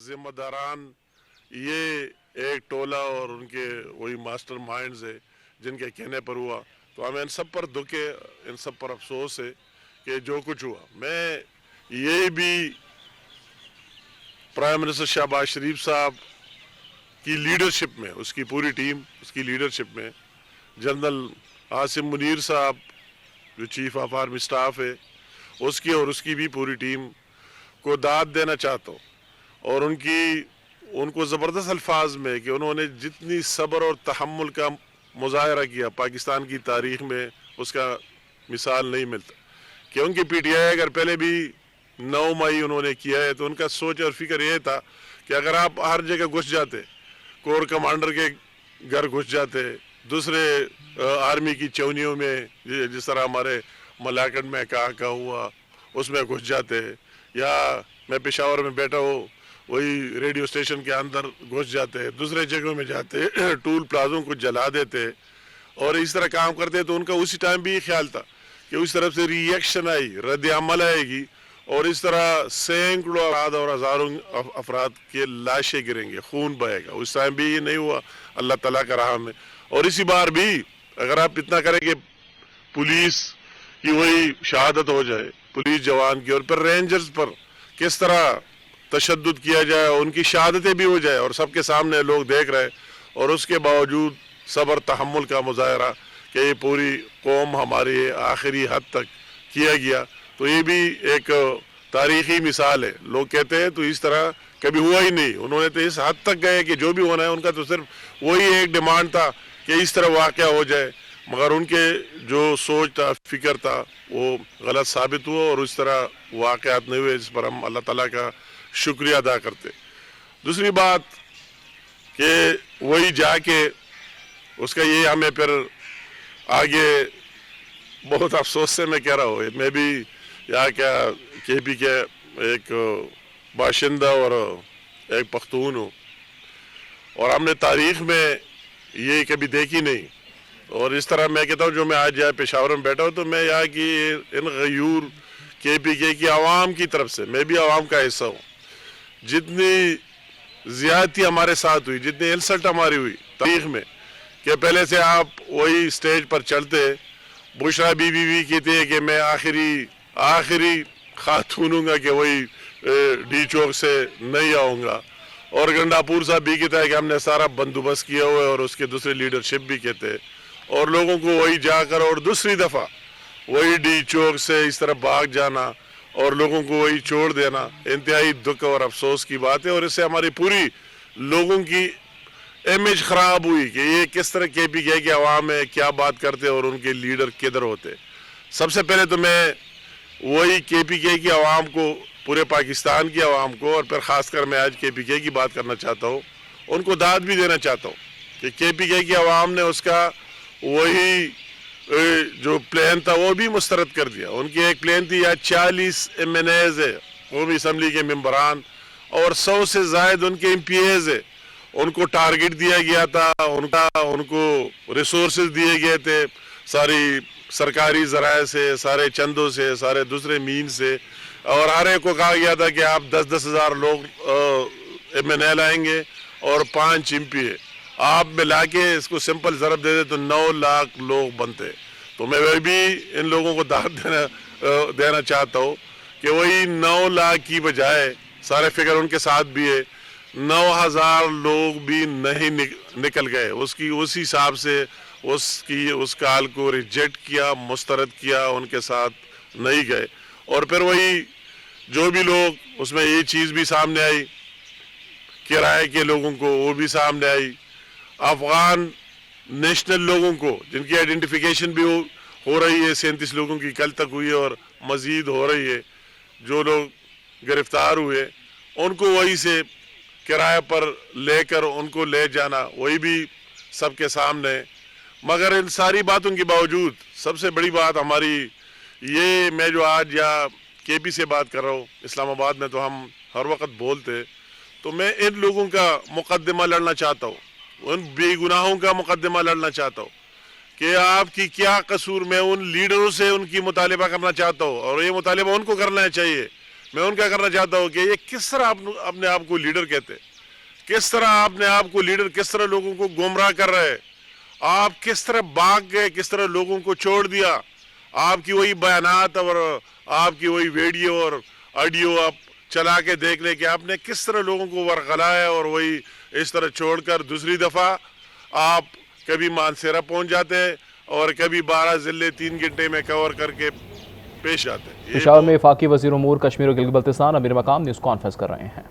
ذمہ داران یہ ایک ٹولہ اور ان کے وہی ماسٹر مائنڈز ہے جن کے کہنے پر ہوا، تو ہمیں ان سب پر دکھ ہے، ان سب پر افسوس ہے کہ جو کچھ ہوا۔ میں یہ بھی پرائم منسٹر شہباز شریف صاحب کی لیڈرشپ میں، اس کی پوری ٹیم، اس کی لیڈرشپ میں جنرل عاصم منیر صاحب جو چیف آف آرمی سٹاف ہے، اس کی اور اس کی بھی پوری ٹیم کو داد دینا چاہتا ہوں، اور ان کو زبردست الفاظ میں کہ انہوں نے جتنی صبر اور تحمل کا مظاہرہ کیا پاکستان کی تاریخ میں، اس کا مثال نہیں ملتا۔ کہ ان کی پی ٹی آئی اگر پہلے بھی 9 مئی انہوں نے کیا ہے تو ان کا سوچ اور فکر یہ تھا کہ اگر آپ ہر جگہ گھس جاتے، کور کمانڈر کے گھر گھس جاتے، دوسرے آرمی کی چونیوں میں، جس طرح ہمارے ملاکنڈ میں کہا ہوا اس میں گھس جاتے، یا میں پشاور میں بیٹھا ہوں وہی ریڈیو اسٹیشن کے اندر گھس جاتے، دوسرے جگہوں میں جاتے، ٹول پلازوں کو جلا دیتے اور اس طرح کام کرتے، تو ان کا اسی ٹائم بھی یہ خیال تھا کہ اس طرف سے ری ایکشن آئی، رد عمل آئے گی، اور اس طرح سینکڑوں افراد اور ہزاروں افراد کے لاشیں گریں گے، خون بہے گا۔ اس ٹائم بھی یہ نہیں ہوا اللہ تعالیٰ کا راہ میں۔ اور اسی بار بھی اگر آپ اتنا کریں کہ پولیس کی وہی شہادت ہو جائے، پولیس جوان کی، اور پھر رینجرز پر کس طرح تشدد کیا جائے، ان کی شہادتیں بھی ہو جائے اور سب کے سامنے لوگ دیکھ رہے، اور اس کے باوجود صبر تحمل کا مظاہرہ کہ یہ پوری قوم ہماری آخری حد تک کیا گیا، تو یہ بھی ایک تاریخی مثال ہے۔ لوگ کہتے ہیں تو اس طرح کبھی ہوا ہی نہیں، انہوں نے تو اس حد تک گئے کہ جو بھی ہونا ہے ان کا تو صرف وہی ایک ڈیمانڈ تھا کہ اس طرح واقعہ ہو جائے، مگر ان کے جو سوچ تھا، فکر تھا، وہ غلط ثابت ہوا اور اس طرح واقعات نہیں ہوئے، جس پر ہم اللہ تعالیٰ کا شکریہ ادا کرتے۔ دوسری بات کہ وہی جا کے اس کا یہ ہمیں پھر آگے بہت افسوس سے میں کہہ رہا ہوں، میں بھی یہاں کیا کے پی کے ایک باشندہ اور ایک پختون ہوں، اور ہم نے تاریخ میں یہ کبھی دیکھی نہیں، اور اس طرح میں کہتا ہوں جو میں آج یہاں پشاور میں بیٹھا ہوں تو میں یہاں کی ان غیور کے پی کے کی عوام کی طرف سے، میں بھی عوام کا حصہ ہوں، جتنی زیادتی ہمارے ساتھ ہوئی، جتنی انسلٹ ہماری ہوئی تاریخ میں، کہ پہلے سے آپ وہی اسٹیج پر چلتے، بشرا بی بی بھی کہتے ہیں کہ میں آخری خاتون ہوں گا کہ وہی ڈی چوک سے نہیں آؤں گا، اور گنڈاپور صاحب بھی کہتا ہے کہ ہم نے سارا بندوبست کیا ہوا ہے، اور اس کے دوسرے لیڈرشپ بھی کہتے ہیں، اور لوگوں کو وہی جا کر اور دوسری دفعہ وہی ڈی چوک سے اس طرح بھاگ جانا اور لوگوں کو وہی چھوڑ دینا انتہائی دکھ اور افسوس کی بات ہے، اور اس سے ہماری پوری لوگوں کی امیج خراب ہوئی کہ یہ کس طرح کے پی کے عوام ہے، کیا بات کرتے اور ان کے لیڈر کدھر ہوتے۔ سب سے پہلے تو میں وہی کے پی کے کی عوام کو، پورے پاکستان کی عوام کو، اور پھر خاص کر میں آج کے پی کے کی بات کرنا چاہتا ہوں، ان کو داد بھی دینا چاہتا ہوں کہ پی کے کی عوام نے اس کا وہی جو پلان تھا وہ بھی مسترد کر دیا۔ ان کی ایک پلان تھی، یا 40 ایم این ایز ہے، قومی اسمبلی کے ممبران، اور 100 سے زائد ان کے ایم پی ایز ہے، ان کو ٹارگٹ دیا گیا تھا، ان کو ریسورسز دیے گئے تھے، ساری سرکاری ذرائع سے، سارے چندوں سے، سارے دوسرے مین سے، اور ہر ایک کو کہا گیا تھا کہ آپ 10-10 ہزار لوگ ایم این اے لائیں گے اور 5 ایم پی اے، آپ ملا کے اس کو سمپل ضرب دے دے تو 9 لاکھ لوگ بنتے۔ تو میں بھی ان لوگوں کو داد دینا چاہتا ہوں کہ وہی 9 لاکھ کی بجائے، سارے فگر ان کے ساتھ بھی ہے، 9,000 لوگ بھی نہیں نکل گئے، اسی حساب سے اس کال کو ریجیکٹ کیا، مسترد کیا، ان کے ساتھ نہیں گئے۔ اور پھر وہی جو بھی لوگ، اس میں یہ چیز بھی سامنے آئی، کرائے کے لوگوں کو وہ بھی سامنے آئی، افغان نیشنل لوگوں کو جن کی آئیڈینٹیفیکیشن بھی ہو رہی ہے، 37 لوگوں کی کل تک ہوئی ہے اور مزید ہو رہی ہے، جو لوگ گرفتار ہوئے ان کو وہی سے کرایہ پر لے کر ان کو لے جانا، وہی بھی سب کے سامنے۔ مگر ان ساری باتوں کے باوجود سب سے بڑی بات ہماری یہ، میں جو آج یا کے پی سے بات کر رہا ہوں، اسلام آباد میں تو ہم ہر وقت بولتے، تو میں ان لوگوں کا مقدمہ لڑنا چاہتا ہوں، ان بے گناہوں کا مقدمہ لڑنا چاہتا ہوں کہ آپ کی کیا قصور، میں ان لیڈروں سے ان کی مطالبہ کرنا چاہتا ہوں، اور یہ مطالبہ ان کو کرنا چاہیے میں ان کا کرنا چاہتا ہوں کہ یہ کس طرح اپنے آپ کو لیڈر کہتے ہیں، کس طرح اپنے آپ کو لیڈر، کس طرح لوگوں کو گمراہ کر رہے، آپ کس طرح بھاگ گئے، کس طرح لوگوں کو چھوڑ دیا، آپ کی وہی بیانات اور آپ کی وہی ویڈیو اور آڈیو آپ چلا کے دیکھ لیں کہ آپ نے کس طرح لوگوں کو ورغلایا، اور وہی اس طرح چھوڑ کر دوسری دفعہ آپ کبھی مانسیرا پہنچ جاتے ہیں اور کبھی 12 ضلع 3 گھنٹے میں کور کر کے پیش آتے ہیں۔ پشاور میں وفاقی وزیر امور کشمیر و گلگت بلتستان امیر مقام نیوز کانفرنس کر رہے ہیں۔